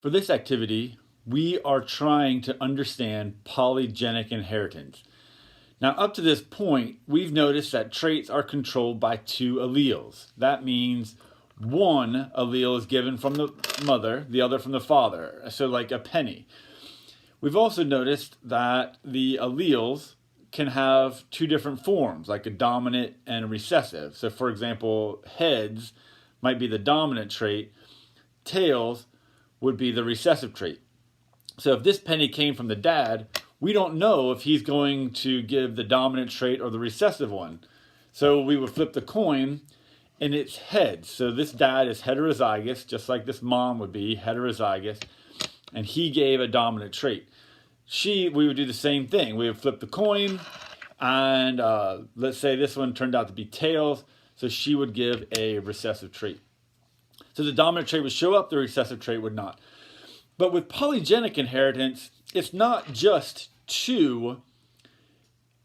For this activity, we are trying to understand polygenic inheritance. Now, up to this point, we've noticed that traits are controlled by two alleles. That means one allele is given from the mother, the other from the father, so like a penny. We've also noticed that the alleles can have two different forms, like a dominant and a recessive. So for example, heads might be the dominant trait, tails would be the recessive trait. So if this penny came from the dad, we don't know if he's going to give the dominant trait or the recessive one. So we would flip the coin and it's heads. So this dad is heterozygous, just like this mom would be heterozygous, and he gave a dominant trait. We would do the same thing. We would flip the coin, and let's say this one turned out to be tails, so she would give a recessive trait. So the dominant trait would show up, the recessive trait would not. But with polygenic inheritance, it's not just two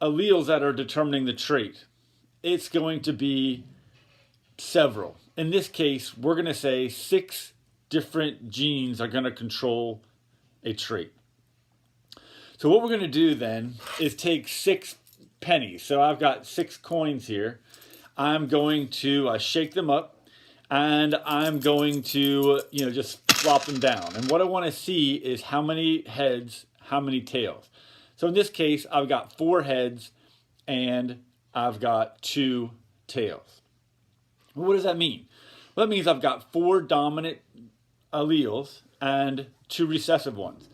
alleles that are determining the trait. It's going to be several. In this case, we're going to say 6 different genes are going to control a trait. So what we're going to do then is take 6 pennies. So I've got 6 coins here. I'm going to shake them up, and I'm going to just flop them down. And what I want to see is how many heads, how many tails. So in this case, I've got 4 heads and I've got 2 tails. Well, what does that mean? Well, that means I've got 4 dominant alleles and 2 recessive ones.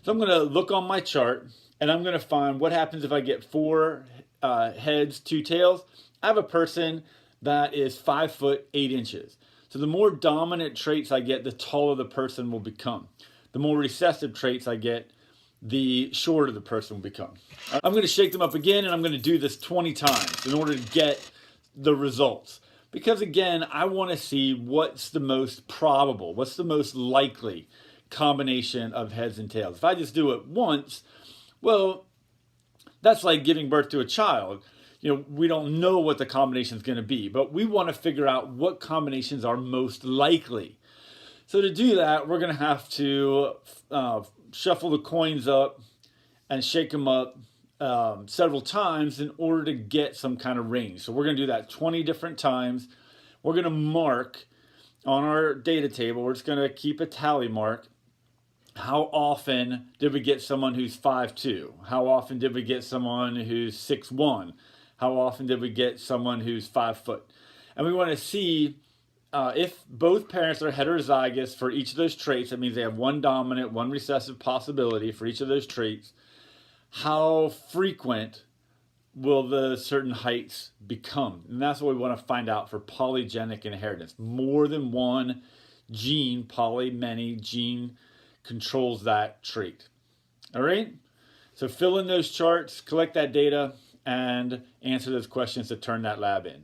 So I'm going to look on my chart and I'm going to find what happens if I get 4 heads, 2 tails. I have a person that is 5 foot 8 inches. So the more dominant traits I get, the taller the person will become. The more recessive traits I get, the shorter the person will become. I'm going to shake them up again, and I'm going to do this 20 times in order to get the results. Because again, I want to see what's the most probable, what's the most likely combination of heads and tails. If I just do it once, well, that's like giving birth to a child. We don't know what the combination is going to be, but we want to figure out what combinations are most likely. So to do that, we're going to have to shuffle the coins up and shake them up several times in order to get some kind of range. So we're going to do that 20 different times. We're going to mark on our data table, we're just going to keep a tally mark. How often did we get someone who's 5'2"? How often did we get someone who's 6'1"? How often did we get someone who's 5 foot? And we want to see if both parents are heterozygous for each of those traits. That means they have one dominant, one recessive possibility for each of those traits. How frequent will the certain heights become? And that's what we want to find out for polygenic inheritance. More than one gene, many gene controls that trait. All right? So fill in those charts, collect that data, and answer those questions to turn that lab in.